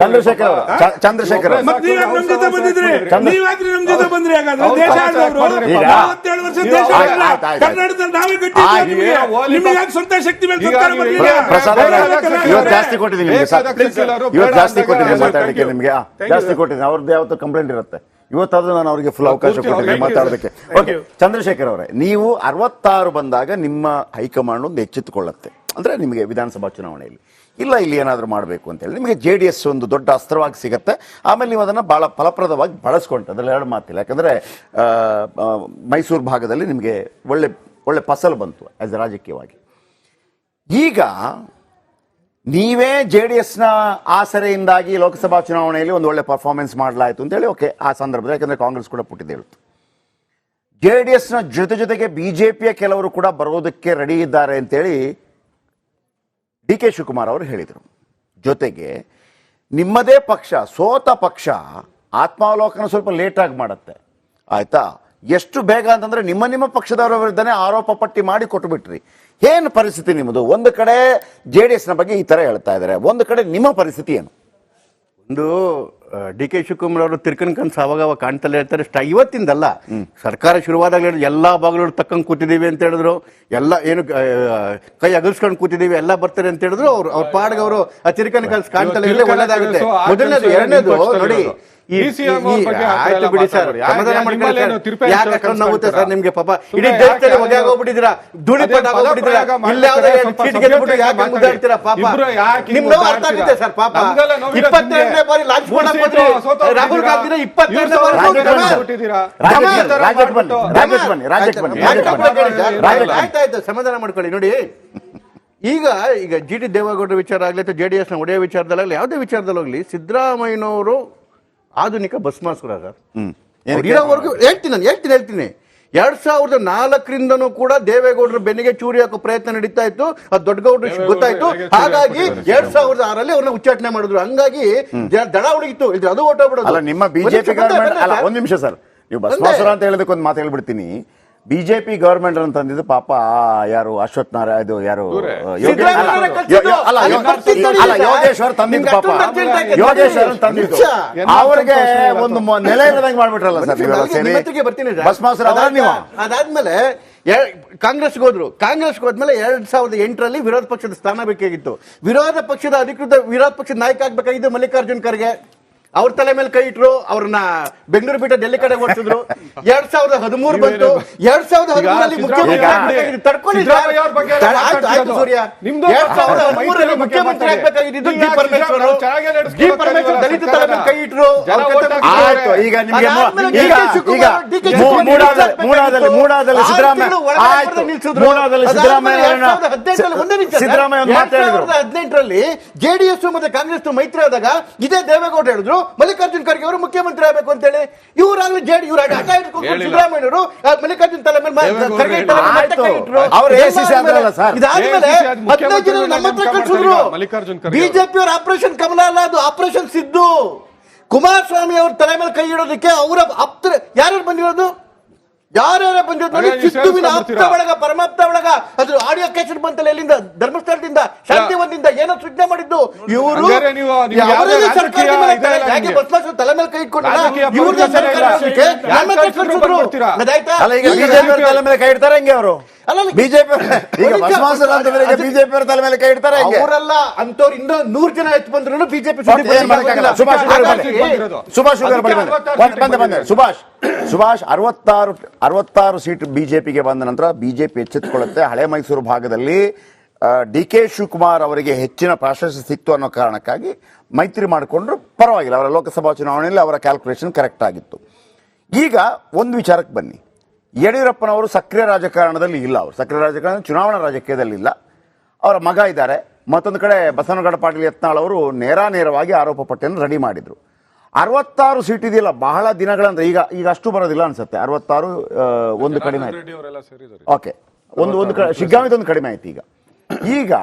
ಚಂದ್ರಶೇಖರ್ ಚಂದ್ರಶೇಖರ್ ಜಾಸ್ತಿ ಕೊಟ್ಟಿದ್ದೀನಿ ಜಾಸ್ತಿ ಕೊಟ್ಟಿದ್ದೀನಿ ಮಾತಾಡಲಿಕ್ಕೆ ನಿಮ್ಗೆ ಜಾಸ್ತಿ ಕೊಟ್ಟಿದ್ದೀನಿ ಅವ್ರದ್ದು ಯಾವತ್ತು ಕಂಪ್ಲೇಂಟ್ ಇರುತ್ತೆ ಇವತ್ತಾದ್ರೂ ನಾನು ಅವರಿಗೆ ಫುಲ್ ಅವಕಾಶ ಕೊಟ್ಟಿದ್ದೀನಿ ಮಾತಾಡೋದಕ್ಕೆ. ಓಕೆ ಚಂದ್ರಶೇಖರ್ ಅವರೇ, ನೀವು 66 ಬಂದಾಗ ನಿಮ್ಮ ಹೈಕಮಾಂಡ್ ಒಂದು ಎಚ್ಚೆತ್ತುಕೊಳ್ಳುತ್ತೆ ಅಂದ್ರೆ ನಿಮಗೆ ವಿಧಾನಸಭಾ ಚುನಾವಣೆಯಲ್ಲಿ ಇಲ್ಲ ಇಲ್ಲಿ ಏನಾದರೂ ಮಾಡಬೇಕು ಅಂತೇಳಿ ನಿಮಗೆ JDS ಒಂದು ದೊಡ್ಡ ಅಸ್ತ್ರವಾಗಿ ಸಿಗುತ್ತೆ. ಆಮೇಲೆ ನೀವು ಅದನ್ನು ಭಾಳ ಫಲಪ್ರದವಾಗಿ ಬಳಸ್ಕೊಂಡ್ರೆ ಅದರಲ್ಲಿ ಎರಡು ಮಾತಿಲ್ಲ. ಯಾಕಂದರೆ ಮೈಸೂರು ಭಾಗದಲ್ಲಿ ನಿಮಗೆ ಒಳ್ಳೆ ಫಸಲು ಬಂತು ಆಸ್ ಎ ರಾಜಕೀಯವಾಗಿ. ಈಗ ನೀವೇ JDSನ ಆಸರೆಯಿಂದಾಗಿ ಲೋಕಸಭಾ ಚುನಾವಣೆಯಲ್ಲಿ ಒಂದು ಒಳ್ಳೆ ಪರ್ಫಾರ್ಮೆನ್ಸ್ ಮಾಡಲಾಯಿತು ಅಂತೇಳಿ ಓಕೆ ಆ ಸಂದರ್ಭದಲ್ಲಿ, ಯಾಕಂದರೆ ಕಾಂಗ್ರೆಸ್ ಕೂಡ ಪುಟ್ಟಿದ್ದು ಹೇಳ್ತು. JDSನ ಜೊತೆಗೆ BJPಯ ಕೆಲವರು ಕೂಡ ಬರೋದಕ್ಕೆ ರೆಡಿ ಇದ್ದಾರೆ ಅಂತೇಳಿ DK ಶಿವಕುಮಾರ್ ಅವರು ಹೇಳಿದರು. ಜೊತೆಗೆ ನಿಮ್ಮದೇ ಪಕ್ಷ ಸೋತ ಪಕ್ಷ ಆತ್ಮಾವಲೋಕನ ಸ್ವಲ್ಪ ಲೇಟಾಗಿ ಮಾಡುತ್ತೆ ಆಯ್ತಾ. ಎಷ್ಟು ಬೇಗ ಅಂತಂದ್ರೆ ನಿಮ್ಮ ಪಕ್ಷದವರ ವಿರುದ್ಧನೇ ಆರೋಪ ಪಟ್ಟಿ ಮಾಡಿ ಕೊಟ್ಟುಬಿಟ್ರಿ. ಏನು ಪರಿಸ್ಥಿತಿ ನಿಮ್ಮದು? ಒಂದು ಕಡೆ JDSನ ಬಗ್ಗೆ ಈ ಥರ ಹೇಳ್ತಾ ಇದ್ದಾರೆ, ಒಂದು ಕಡೆ ನಿಮ್ಮ ಪರಿಸ್ಥಿತಿ ಏನು? ಒಂದು DK ಶಿವಕುಮಾರ್ ಅವರು ತಿರ್ಕನ್ ಕನ್ಸು ಅವಾಗ ಕಾಣ್ತಲೇ ಇರ್ತಾರೆ. ಇವತ್ತಿಂದಲ್ಲ, ಸರ್ಕಾರ ಶುರುವಾದಾಗ ಎಲ್ಲಾ ಭಾಗಗಳು ತಕ್ಕಂಗೆ ಕೂತಿದ್ದೀವಿ ಅಂತ ಹೇಳಿದ್ರು, ಎಲ್ಲ ಏನು ಕೈ ಅಗಲ್ಸ್ಕೊಂಡು ಕೂತಿದ್ದೀವಿ ಎಲ್ಲ ಬರ್ತಾರೆ ಅಂತ ಹೇಳಿದ್ರು. ಅವ್ರ ಪಾಡ್ಗೆ ಅವರು ಆ ತಿರ್ಕನ್ ಕನ್ಸು ಕಾಣ್ತಲೇ ಇರಲಿ, ಒಳ್ಳೇದಾಗುತ್ತೆ. ಮೊದಲನೇದು. ಎರಡನೇದು ನೋಡಿ, ಆಯ್ತು ಬಿಡಿ ಸರ್, ಸಮಾಧಾನ ಮಾಡ್ಕೊಳ್ಳಿ. ಯಾಕೆ ನೋವುತ್ತೆ ಸರ್ ನಿಮ್ಗೆ? ಪಾಪ ಇಡೀ ದೇಶದಲ್ಲಿ ಒಗೆ ಆಗೋಗ್ಬಿಟ್ಟಿದ್ದೀರಾ, ಧೂಳಿಪಟ ಆಗೋಗ್ಬಿಟ್ಟಿದ್ದೀರಾ. ಇಲ್ಲಾದ್ರೆ ಸೀಟ್ ಗೆದ್ಬಿಟ್ಟು ಯಾಕೆ ಮುದ್ದಾಡ್ತೀರಾ? ಪಾಪ ನಿಮ್ ನೋವು ಅರ್ಥ ಆಗುತ್ತೆ ಸರ್. ಪಾಪ 22ನೇ ಬಾರಿ ಲಾಂಚ್ ಮಾಡಕ್ ಬಂದ್ರಿ ರಾಹುಲ್ ಗಾಂಧಿನ, 22ನೇ ಬಾರಿ ಆಯ್ತಾಯ್ತು, ಸಮಾಧಾನ ಮಾಡ್ಕೊಳ್ಳಿ. ನೋಡಿ, ಈಗ GT ದೇವೇಗೌಡರ ವಿಚಾರ ಆಗ್ಲಿ ಅಥವಾ JDSನ ಒಡೆಯ ವಿಚಾರದಲ್ಲಾಗಲಿ, ಯಾವುದೇ ವಿಚಾರದಲ್ಲಾಗಲಿ ಸಿದ್ದರಾಮಯ್ಯನವರು ಆಧುನಿಕ ಭಸ್ಮಾಸುರ ಸರ್. ಇರೋವರೆಗೂ ಹೇಳ್ತೀನಿ 2004ರಿಂದನೂ ಕೂಡ ದೇವೇಗೌಡರ ಬೆನ್ನಿಗೆ ಚೂರಿ ಹಾಕೋ ಪ್ರಯತ್ನ ನಡೀತಾ ಇತ್ತು. ಅದು ದೊಡ್ಡಗೌಡರು ಗೊತ್ತಾಯ್ತು. ಹಾಗಾಗಿ 2006ರಲ್ಲಿ ಅವ್ರನ್ನ ಉಚ್ಚಾಟನೆ ಮಾಡಿದ್ರು. ಹಂಗಾಗಿ ದಡ ಹುಡುಗಿತ್ತು, ಅದು ಹೊಟ್ಟೋಗ್ಬಿಡೋದು. ನಿಮ್ಮ ಬಿಜೆಪಿ ಗವರ್ಮೆಂಟ್ ಅಲ್ಲ, ಒಂದ್ ನಿಮಿಷ ಸರ್, ನೀವು ಭಸ್ಮಾಸುರ ಅಂತ ಹೇಳೋದಕ್ಕೆ ಒಂದು ಮಾತು ಹೇಳ್ಬಿಡ್ತೀನಿ. ಬಿಜೆಪಿ ಗವರ್ಮೆಂಟ್ ಅಂತಂದಿದ್ದು ಪಾಪ ಯಾರು ಅಶ್ವಥ್ ನಾರಾಯಣ, ಇದು ಯಾರು ಯೋಗೇಶ್ವರ್ ತಂದಿದ್ದು, ಪಾಪ ಯೋಗೇಶ್ವರ್ ತಂದಿದ್ದು ಅವ್ರಿಗೆ ಒಂದು ನೆಲೆ ಇರದಂಗೆ ಮಾಡ್ಬಿಟ್ರಲ್ಲ ಸರ್ ಭಸ್ಮಾಸುರ. ಅದಾದ್ಮೇಲೆ ಕಾಂಗ್ರೆಸ್ಗೆ ಹೋದ್ರು. ಕಾಂಗ್ರೆಸ್ಗೆ ಹೋದ್ಮೇಲೆ 2008ರಲ್ಲಿ ವಿರೋಧ ಪಕ್ಷದ ಸ್ಥಾನ ಬೇಕಾಗಿತ್ತು. ವಿರೋಧ ಪಕ್ಷದ ಅಧಿಕೃತ ವಿರೋಧ ಪಕ್ಷದ ನಾಯಕ ಆಗ್ಬೇಕಾಗಿದ್ದು ಮಲ್ಲಿಕಾರ್ಜುನ್ ಖರ್ಗೆ. ಅವ್ರ ತಲೆ ಮೇಲೆ ಕೈ ಇಟ್ರು, ಅವ್ರನ್ನ ಬೆಂಗಳೂರು ಬಿಟ್ಟು ಡೆಲ್ಲಿ ಕಡೆ ಓಡಿಸಿದ್ರು. 2013 ಬಂತು. 2013ರಲ್ಲಿ ಮುಖ್ಯಮಂತ್ರಿ ತಡ್ಕೊಳ್ಳಿ ಸೂರ್ಯ. 2013ರಲ್ಲಿ ಮುಖ್ಯಮಂತ್ರಿ ಆಗ್ಬೇಕಾಗಿದ್ದು ಜಿ ಪರಮೇಶ್ವರ್. ದಲಿತ ತಲೆ ಮೇಲೆ ಕೈ ಇಟ್ರು. ಈಗ ನಿಮಗೆ ಮೂಡಾದಲ್ಲಿ ಸಿದ್ದರಾಮಯ್ಯ 2018ರಲ್ಲಿ JDS ಮತ್ತೆ ಕಾಂಗ್ರೆಸ್ ಮೈತ್ರಿ ಆದಾಗ ಇದೇ ದೇವೇಗೌಡ ಹೇಳಿದ್ರು ಮಲ್ಲಿಕಾರ್ಜುನ್ ಖರ್ಗೆ ಅವರು ಮುಖ್ಯಮಂತ್ರಿ ಆಗಬೇಕು ಅಂತ ಹೇಳಿ. ಇವರಾಗ್ಲಿ ಸಿದ್ದರಾಮಯ್ಯವರು ಮಲ್ಲಿಕಾರ್ಜುನ್ ತಲೆ ಮೇಲೆ ಇದಾದ್ಮೇಲೆ 15 ಜನ ನಮ್ಮ ಹತ್ರ ಕಳಿಸಿದ್ರು. ಬಿಜೆಪಿ ಅವ್ರ ಆಪರೇಷನ್ ಕಮಲ ಅಲ್ಲ, ಅದು ಆಪರೇಷನ್ ಸಿದ್ದು. ಕುಮಾರಸ್ವಾಮಿ ಅವ್ರ ತಲೆ ಮೇಲೆ ಕೈ ಇಡೋದಕ್ಕೆ ಅವರ ಆಪ್ತರ ಯಾರ್ಯಾರು ಬಂದಿರೋದು? ಯಾರ್ಯಾರ ಬಂದಿರೋದು? ಸಿದ್ದುವಿನ ಆಪ್ತ ಒಳಗ, ಪರಮಾಪ್ತ ಒಳಗ ಅದ್ರ ಆಡಿಯೋ ಕ್ಯಾಸೆಟ್ ಬಂತಲ್ಲ, ಎಲ್ಲಿಂದ? ಧರ್ಮಸ್ಥಳದಿಂದ, ಶಾಂತಿವನದಿಂದ ಏನೋ ಸೃಜನೆ ಮಾಡಿದ್ದು ಇವರು. ಸರ್ಕಾರ ತಲೆ ಮೇಲೆ ಕೈ ಇಟ್ಕೊಂಡ್ರೆ ಇವ್ರಿಗೆ ತಲೆ ಮೇಲೆ ಕೈ ಇಡ್ತಾರೆ ಹೆಂಗೆ ಅವರು? ಬಿಜೆಪಿ ಬಿಜೆಪಿ ತಲೆ ಮೇಲೆ ಕೈ ಇಡ್ತಾರೆ ಅವರೆಲ್ಲ ಅಂತವ್ರು. ಇನ್ನೂ 100 ಜನ ಎತ್ತು ಬಂದ್ರು ಬಿಜೆಪಿ. ಸುಭಾಷ್ 66 ಸೀಟ್ ಬಿಜೆಪಿಗೆ ಬಂದ ನಂತರ ಬಿಜೆಪಿ ಎಚ್ಚೆತ್ತುಕೊಳ್ಳುತ್ತೆ. ಹಳೆ ಮೈಸೂರು ಭಾಗದಲ್ಲಿ DK ಶಿವಕುಮಾರ್ ಅವರಿಗೆ ಹೆಚ್ಚಿನ ಪ್ರಾಶಸ್ತ್ಯ ಸಿಕ್ತು ಅನ್ನೋ ಕಾರಣಕ್ಕಾಗಿ ಮೈತ್ರಿ ಮಾಡಿಕೊಂಡ್ರು. ಪರವಾಗಿಲ್ಲ, ಅವರ ಲೋಕಸಭಾ ಚುನಾವಣೆಯಲ್ಲಿ ಅವರ ಕ್ಯಾಲ್ಕುಲೇಷನ್ ಕರೆಕ್ಟ್ ಆಗಿತ್ತು. ಈಗ ಒಂದು ವಿಚಾರಕ್ಕೆ ಬನ್ನಿ. ಯಡಿಯೂರಪ್ಪನವರು ಸಕ್ರಿಯ ರಾಜಕಾರಣದಲ್ಲಿ ಇಲ್ಲ. ಅವರು ಸಕ್ರಿಯ ರಾಜಕಾರಣ ಚುನಾವಣಾ ರಾಜಕೀಯದಲ್ಲಿ ಇಲ್ಲ. ಅವರ ಮಗ ಇದ್ದಾರೆ. ಮತ್ತೊಂದು ಕಡೆ ಬಸವನಗೌಡ ಪಾಟೀಲ್ ಯತ್ನಾಳ್ ಅವರು ನೇರವಾಗಿ ಆರೋಪ ಪಟ್ಟಿಯನ್ನು ರೆಡಿ ಮಾಡಿದ್ರು. 66 ಸೀಟ್ ಇದೆಯಲ್ಲ, ಬಹಳ ದಿನಗಳಂದ್ರೆ ಈಗ ಅಷ್ಟು ಬರೋದಿಲ್ಲ ಅನ್ಸುತ್ತೆ. 66 ಒಂದು ಕಡಿಮೆ ಆಯ್ತು. ಓಕೆ, ಒಂದು ಕಡೆ ಶಿಗ್ಗಾಂವಿದೊಂದು ಕಡಿಮೆ ಆಯ್ತು. ಈಗ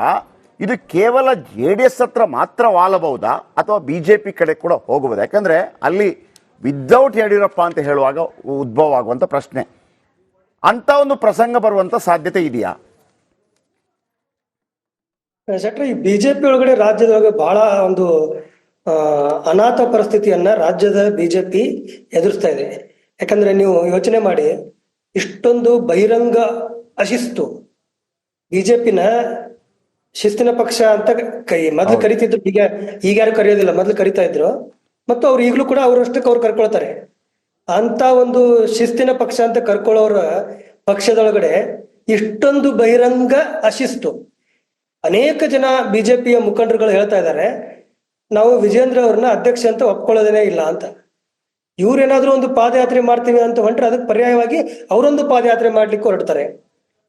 ಇದು ಕೇವಲ JDS ಹತ್ರ ಮಾತ್ರ ವಾಲಬಹುದಾ ಅಥವಾ ಬಿಜೆಪಿ ಕಡೆ ಕೂಡ ಹೋಗಬಹುದು? ಯಾಕಂದ್ರೆ ಅಲ್ಲಿ ವಿದೌಟ್ ಯಡಿಯೂರಪ್ಪ ಅಂತ ಹೇಳುವಾಗ ಉದ್ಭವ ಆಗುವಂತ ಪ್ರಶ್ನೆ, ಅಂತ ಒಂದು ಪ್ರಸಂಗ ಬರುವಂತ ಸಾಧ್ಯತೆ ಇದೆಯಾ? ಈ ಬಿಜೆಪಿ ಒಳಗಡೆ ರಾಜ್ಯದೊಳಗೆ ಬಹಳ ಒಂದು ಅನಾಥ ಪರಿಸ್ಥಿತಿಯನ್ನ ರಾಜ್ಯದ ಬಿಜೆಪಿ ಎದುರಿಸ್ತಾ ಇದೆ. ಯಾಕಂದ್ರೆ ನೀವು ಯೋಚನೆ ಮಾಡಿ, ಇಷ್ಟೊಂದು ಬಹಿರಂಗ ಅಶಿಸ್ತು, ಬಿಜೆಪಿನ ಶಿಸ್ತಿನ ಪಕ್ಷ ಅಂತ ಮೊದಲು ಕರಿತಿದ್ರು, ಈಗ ಯಾರು ಕರೆಯೋದಿಲ್ಲ, ಮೊದಲು ಕರಿತಾ ಇದ್ರು. ಮತ್ತು ಅವ್ರು ಈಗಲೂ ಕೂಡ ಅವರಷ್ಟಕ್ಕೆ ಅವ್ರು ಕರ್ಕೊಳ್ತಾರೆ. ಅಂತ ಒಂದು ಶಿಸ್ತಿನ ಪಕ್ಷ ಅಂತ ಕರ್ಕೊಳ್ಳೋರ ಪಕ್ಷದೊಳಗಡೆ ಇಷ್ಟೊಂದು ಬಹಿರಂಗ ಅಶಿಸ್ತು. ಅನೇಕ ಜನ ಬಿಜೆಪಿಯ ಮುಖಂಡರುಗಳು ಹೇಳ್ತಾ ಇದ್ದಾರೆ, ನಾವು ವಿಜೇಂದ್ರ ಅವ್ರನ್ನ ಅಧ್ಯಕ್ಷ ಅಂತ ಒಪ್ಕೊಳ್ಳೋದೇನೇ ಇಲ್ಲ ಅಂತ. ಇವ್ರೇನಾದ್ರೂ ಒಂದು ಪಾದಯಾತ್ರೆ ಮಾಡ್ತೀವಿ ಅಂತ ಹೊಂಟ್ರೆ ಅದಕ್ಕೆ ಪರ್ಯಾಯವಾಗಿ ಅವರೊಂದು ಪಾದಯಾತ್ರೆ ಮಾಡ್ಲಿಕ್ಕೆ ಹೊರಡ್ತಾರೆ.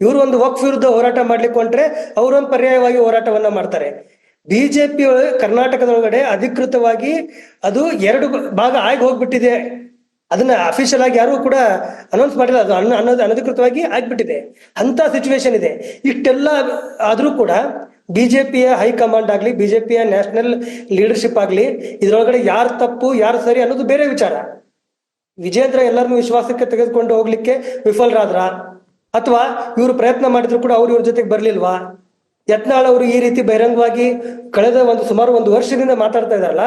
ಇವರು ಒಂದು ವಕ್ಫ್ ವಿರುದ್ಧ ಹೋರಾಟ ಮಾಡ್ಲಿಕ್ಕೆ ಹೊಂಟ್ರೆ ಅವರೊಂದು ಪರ್ಯಾಯವಾಗಿ ಹೋರಾಟವನ್ನ ಮಾಡ್ತಾರೆ. ಬಿಜೆಪಿ ಕರ್ನಾಟಕದೊಳಗಡೆ ಅಧಿಕೃತವಾಗಿ ಅದು 2 ಭಾಗ ಆಗಿ ಹೋಗ್ಬಿಟ್ಟಿದೆ. ಅದನ್ನ ಅಫಿಷಿಯಲ್ ಆಗಿ ಯಾರು ಕೂಡ ಅನೌನ್ಸ್ ಮಾಡಿಲ್ಲ, ಅದು ಅನ್ನೋದು ಅನಧಿಕೃತವಾಗಿ ಆಗ್ಬಿಟ್ಟಿದೆ. ಅಂತ ಸಿಚುವೇಶನ್ ಇದೆ. ಇಷ್ಟೆಲ್ಲ ಆದ್ರೂ ಕೂಡ ಬಿಜೆಪಿಯ ಹೈಕಮಾಂಡ್ ಆಗ್ಲಿ, ಬಿಜೆಪಿಯ ನ್ಯಾಷನಲ್ ಲೀಡರ್ಶಿಪ್ ಆಗ್ಲಿ, ಇದ್ರೊಳಗಡೆ ಯಾರು ತಪ್ಪು ಯಾರು ಸರಿ ಅನ್ನೋದು ಬೇರೆ ವಿಚಾರ. ವಿಜೇಂದ್ರ ಎಲ್ಲರನ್ನೂ ವಿಶ್ವಾಸಕ್ಕೆ ತೆಗೆದುಕೊಂಡು ಹೋಗ್ಲಿಕ್ಕೆ ವಿಫಲರಾದ್ರ, ಅಥವಾ ಇವರು ಪ್ರಯತ್ನ ಮಾಡಿದ್ರು ಕೂಡ ಅವ್ರು ಇವ್ರ ಜೊತೆಗೆ ಬರ್ಲಿಲ್ವಾ? ಯತ್ನಾಳ್ ಅವರು ಈ ರೀತಿ ಬಹಿರಂಗವಾಗಿ ಕಳೆದ ಸುಮಾರು 1 ವರ್ಷದಿಂದ ಮಾತಾಡ್ತಾ ಇದಾರಲ್ಲ,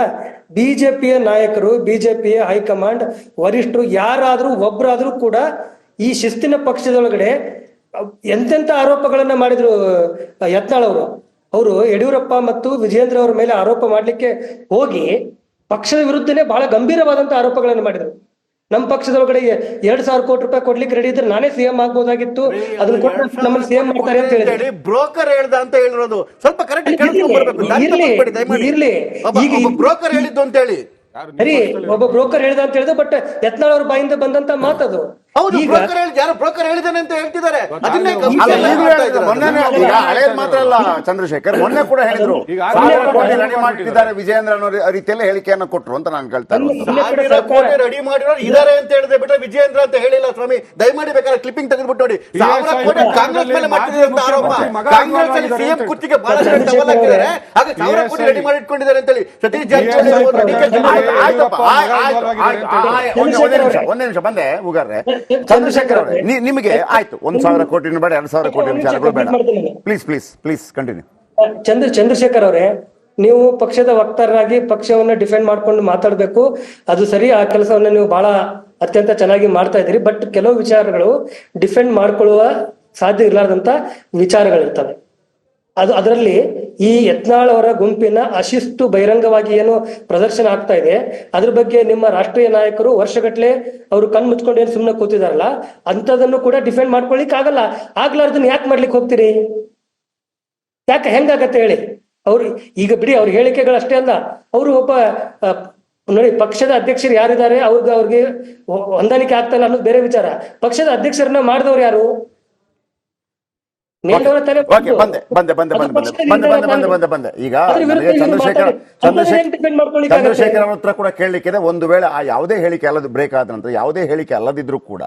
ಬಿಜೆಪಿಯ ನಾಯಕರು, ಬಿಜೆಪಿಯ ಹೈಕಮಾಂಡ್ ವರಿಷ್ಠರು ಯಾರಾದ್ರೂ ಒಬ್ಬರಾದ್ರೂ ಕೂಡ ಈ ಶಿಸ್ತಿನ ಪಕ್ಷದೊಳಗಡೆ ಎಂತೆಂತ ಆರೋಪಗಳನ್ನ ಮಾಡಿದ್ರು ಯತ್ನಾಳ್ ಅವರು ಯಡಿಯೂರಪ್ಪ ಮತ್ತು ವಿಜೇಂದ್ರ ಅವರ ಮೇಲೆ ಆರೋಪ ಮಾಡ್ಲಿಕ್ಕೆ ಹೋಗಿ ಪಕ್ಷದ ವಿರುದ್ಧನೇ ಬಹಳ ಗಂಭೀರವಾದಂತ ಆರೋಪಗಳನ್ನು ಮಾಡಿದ್ರು. ನಮ್ಮ ಪಕ್ಷದೊಳಗಡೆ 2,000 ಕೋಟಿ ರೂಪಾಯಿ ಕೊಡ್ಲಿಕ್ಕೆ ರೆಡಿ ಇದ್ರೆ ನಾನೇ ಸಿಎಂ ಆಗ್ಬೋದಾಗಿತ್ತು, ಅದನ್ನ ಕೊಟ್ಟು ನಮ್ಮನ್ನು ಸಿಎಂ ಮಾಡ್ತಾರೆ ಅಂತ ಹೇಳಿದ್ರೆ ಬ್ರೋಕರ್ ಹೇಳ್ದ ಅಂತ ಹೇಳಿರೋದು ಸ್ವಲ್ಪ ಕರೆಕ್ಟ್ ಇರ್ಲಿ. ಈಗ ಬ್ರೋಕರ್ ಹೇಳಿದ್ದು ಅಂತ ಹೇಳಿ ಸರಿ, ಒಬ್ಬ ಬ್ರೋಕರ್ ಹೇಳ್ದ ಅಂತ ಹೇಳಿದ್ರೆ, ಬಟ್ ಯತ್ನಾಳ್ ಅವ್ರ ಬಾಯಿಂದ ಬಂದಂತ ಮಾತದು. ಯಾರು ಬ್ರೋಕರ್ ಹೇಳಿದಾನೆ ಅಂತ ಹೇಳ್ತಿದ್ದಾರೆ. ಹಳೇದ್ ಮಾತ್ರ ಅಲ್ಲ ಚಂದ್ರಶೇಖರ್, ಮೊನ್ನೆ ಕೂಡ ಹೇಳಿದ್ರು ರೆಡಿ ಮಾಡ್ತಿದ್ದಾರೆ ವಿಜೇಂದ್ರ ಅನ್ನೋ ರೀತಿಯಲ್ಲಿ ಹೇಳಿಕೆಯನ್ನು ಕೊಟ್ರು ಅಂತ ನಾನು ಕೇಳ್ತಾ ಇರೋದು. ರೆಡಿ ಮಾಡಿರೋರು ಇದಾರೆ ಅಂತ ಹೇಳಿದ್ರೆ ಬಿಟ್ರೆ ವಿಜೇಂದ್ರ ಅಂತ ಹೇಳಿಲ್ಲ ಸ್ವಾಮಿ. ದಯಮಾಡಿ ಬೇಕಾದ್ರೆ ಕ್ಲಿಪ್ಪಿಂಗ್ ತೆಗೆದ್ಬಿಟ್ಟು ನೋಡಿ. 1000 ಕೋಟಿ ಕಾಂಗ್ರೆಸ್ ಮೇಲೆ ಮಾಡ್ತಿದ್ದಾರೆ ಆರೋಪ. ಕಾಂಗ್ರೆಸ್ ಅಲ್ಲಿ ಸಿಎಂ ಕುರ್ಚಿಗೆ ಬಹಳಷ್ಟು ಟವಲ್ ಹಾಕಿದ್ದಾರೆ, ಹಾಗೆ 1000 ಕೋಟಿ ರೆಡಿ ಮಾಡಿ ಇಟ್ಕೊಂಡಿದ್ದಾರೆ ಅಂತ ಹೇಳಿ ಸತೀಶ್ ಜಾರಕಿಹೊಳಿ ಒಂದೇ ನಿಮಿಷ ಬಂದೆ ಉಗಾರ್ರೆ. ಚಂದ್ರಶೇಖರ್ ಅವರೇ, ನಿಮಗೆ ಆಯ್ತು 1,000 ಕೋಟಿ ಬೇಡ, 2,000 ಕೋಟಿ ವಿಚಾರಗಳು ಬೇಡ, ಪ್ಲೀಸ್ ಕಂಟಿನ್ಯೂ. ಚಂದ್ರಶೇಖರ್ ಅವರೇ, ನೀವು ಪಕ್ಷದ ವಕ್ತಾರರಾಗಿ ಪಕ್ಷವನ್ನ ಡಿಫೆಂಡ್ ಮಾಡ್ಕೊಂಡು ಮಾತಾಡ್ಬೇಕು, ಅದು ಸರಿ. ಆ ಕೆಲಸವನ್ನ ನೀವು ಬಹಳ ಅತ್ಯಂತ ಚೆನ್ನಾಗಿ ಮಾಡ್ತಾ ಇದ್ದೀರಿ. ಬಟ್ ಕೆಲವು ವಿಚಾರಗಳು ಡಿಫೆಂಡ್ ಮಾಡ್ಕೊಳ್ಳುವ ಸಾಧ್ಯ ಇರಲಾರ್ದಂತ ವಿಚಾರಗಳಿರ್ತವೆ. ಅದರಲ್ಲಿ ಈ ಯತ್ನಾಳ್ ಅವರ ಗುಂಪಿನ ಅಶಿಸ್ತು ಬಹಿರಂಗವಾಗಿ ಏನು ಪ್ರದರ್ಶನ ಆಗ್ತಾ ಇದೆ, ಅದ್ರ ಬಗ್ಗೆ ನಿಮ್ಮ ರಾಷ್ಟ್ರೀಯ ನಾಯಕರು ವರ್ಷಗಟ್ಲೆ ಅವರು ಕಣ್ ಮುಚ್ಕೊಂಡು ಏನು ಸುಮ್ಮನೆ ಕೂತಿದಾರಲ್ಲ, ಅಂತದನ್ನು ಕೂಡ ಡಿಫೆಂಡ್ ಮಾಡ್ಕೊಳಿಕ್ ಆಗಲ್ಲ. ಆಗ್ಲಾರ್ದನ್ನ ಯಾಕೆ ಮಾಡ್ಲಿಕ್ಕೆ ಹೋಗ್ತೀರಿ? ಯಾಕೆ ಹೆಂಗಾಗತ್ತೆ ಹೇಳಿ? ಅವ್ರು ಈಗ ಬಿಡಿ, ಅವ್ರ ಹೇಳಿಕೆಗಳು ಅಷ್ಟೇ ಅಲ್ಲ, ಅವರು ಒಬ್ಬ ನೋಡಿ, ಪಕ್ಷದ ಅಧ್ಯಕ್ಷರು ಯಾರಿದ್ದಾರೆ ಅವ್ರಿಗೆ ಹೊಂದಾಣಿಕೆ ಆಗ್ತಾನೆ ಅನ್ನೋದು ಬೇರೆ ವಿಚಾರ. ಪಕ್ಷದ ಅಧ್ಯಕ್ಷರನ್ನ ಮಾಡಿದವ್ರು ಯಾರು? ಈಗ ಚಂದ್ರಶೇಖರ್ ಅವ್ರ ಹತ್ರ ಕೂಡ ಕೇಳಲಿಕ್ಕಿದೆ, ಒಂದು ವೇಳೆ ಆ ಯಾವುದೇ ಹೇಳಿಕೆ ಅಲ್ಲದು ಬ್ರೇಕ್ ಆದ ನಂತರ ಯಾವುದೇ ಹೇಳಿಕೆ ಅಲ್ಲದಿದ್ರು ಕೂಡ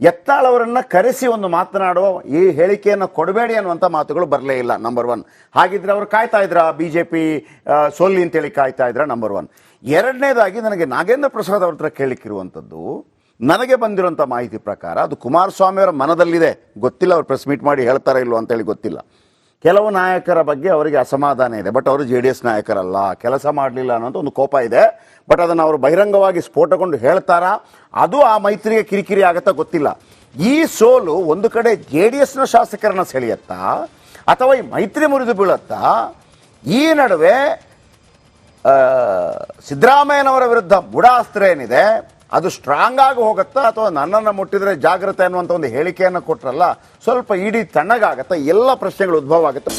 ಯತ್ನಾಳ್ ಅವರನ್ನ ಕರೆಸಿ ಒಂದು ಮಾತನಾಡುವ ಈ ಹೇಳಿಕೆಯನ್ನು ಕೊಡಬೇಡಿ ಅನ್ನುವಂಥ ಮಾತುಗಳು ಬರಲೇ ಇಲ್ಲ. ನಂಬರ್ 1. ಹಾಗಿದ್ರೆ ಅವರು ಕಾಯ್ತಾ ಇದ್ರ ಬಿಜೆಪಿ ಸೋಲ್ಲಿ ಅಂತೇಳಿ ಕಾಯ್ತಾ ಇದ್ರ? ನಂಬರ್ 1. ಎರಡನೇದಾಗಿ ನನಗೆ ನಾಗೇಂದ್ರ ಪ್ರಸಾದ್ ಅವ್ರ ಹತ್ರ ಕೇಳಲಿಕ್ಕಿರುವಂಥದ್ದು, ನನಗೆ ಬಂದಿರುವಂಥ ಮಾಹಿತಿ ಪ್ರಕಾರ ಅದು ಕುಮಾರಸ್ವಾಮಿ ಅವರ ಮನದಲ್ಲಿದೆ, ಗೊತ್ತಿಲ್ಲ ಅವ್ರು ಪ್ರೆಸ್ ಮೀಟ್ ಮಾಡಿ ಹೇಳ್ತಾರ ಇಲ್ವೋ ಅಂತೇಳಿ ಗೊತ್ತಿಲ್ಲ. ಕೆಲವು ನಾಯಕರ ಬಗ್ಗೆ ಅವರಿಗೆ ಅಸಮಾಧಾನ ಇದೆ, ಬಟ್ ಅವರು JDS ನಾಯಕರಲ್ಲ, ಕೆಲಸ ಮಾಡಲಿಲ್ಲ ಅನ್ನೋಂಥ ಒಂದು ಕೋಪ ಇದೆ. ಬಟ್ ಅದನ್ನು ಅವರು ಬಹಿರಂಗವಾಗಿ ಸ್ಫೋಟಗೊಂಡು ಹೇಳ್ತಾರಾ, ಅದು ಆ ಮೈತ್ರಿಗೆ ಕಿರಿಕಿರಿ ಆಗತ್ತಾ ಗೊತ್ತಿಲ್ಲ. ಈ ಸೋಲು ಒಂದು ಕಡೆ JDSನ ಶಾಸಕರನ್ನ ಸೆಳೆಯತ್ತಾ ಅಥವಾ ಈ ಮೈತ್ರಿ ಮುರಿದು ಬೀಳತ್ತಾ? ಈ ನಡುವೆ ಸಿದ್ದರಾಮಯ್ಯನವರ ವಿರುದ್ಧ ಬುಡಾಸ್ತ್ರ ಏನಿದೆ ಅದು ಸ್ಟ್ರಾಂಗ್ ಆಗಿ ಹೋಗುತ್ತಾ, ಅಥವಾ ನನ್ನನ್ನು ಮುಟ್ಟಿದ್ರೆ ಜಾಗ್ರತೆ ಅನ್ನುವಂಥ ಒಂದು ಹೇಳಿಕೆಯನ್ನು ಕೊಟ್ರಲ್ಲ, ಸ್ವಲ್ಪ ಇಡೀ ತಣ್ಣಗಾಗತ್ತಾ? ಎಲ್ಲ ಪ್ರಶ್ನೆಗಳು ಉದ್ಭವ ಆಗುತ್ತೆ.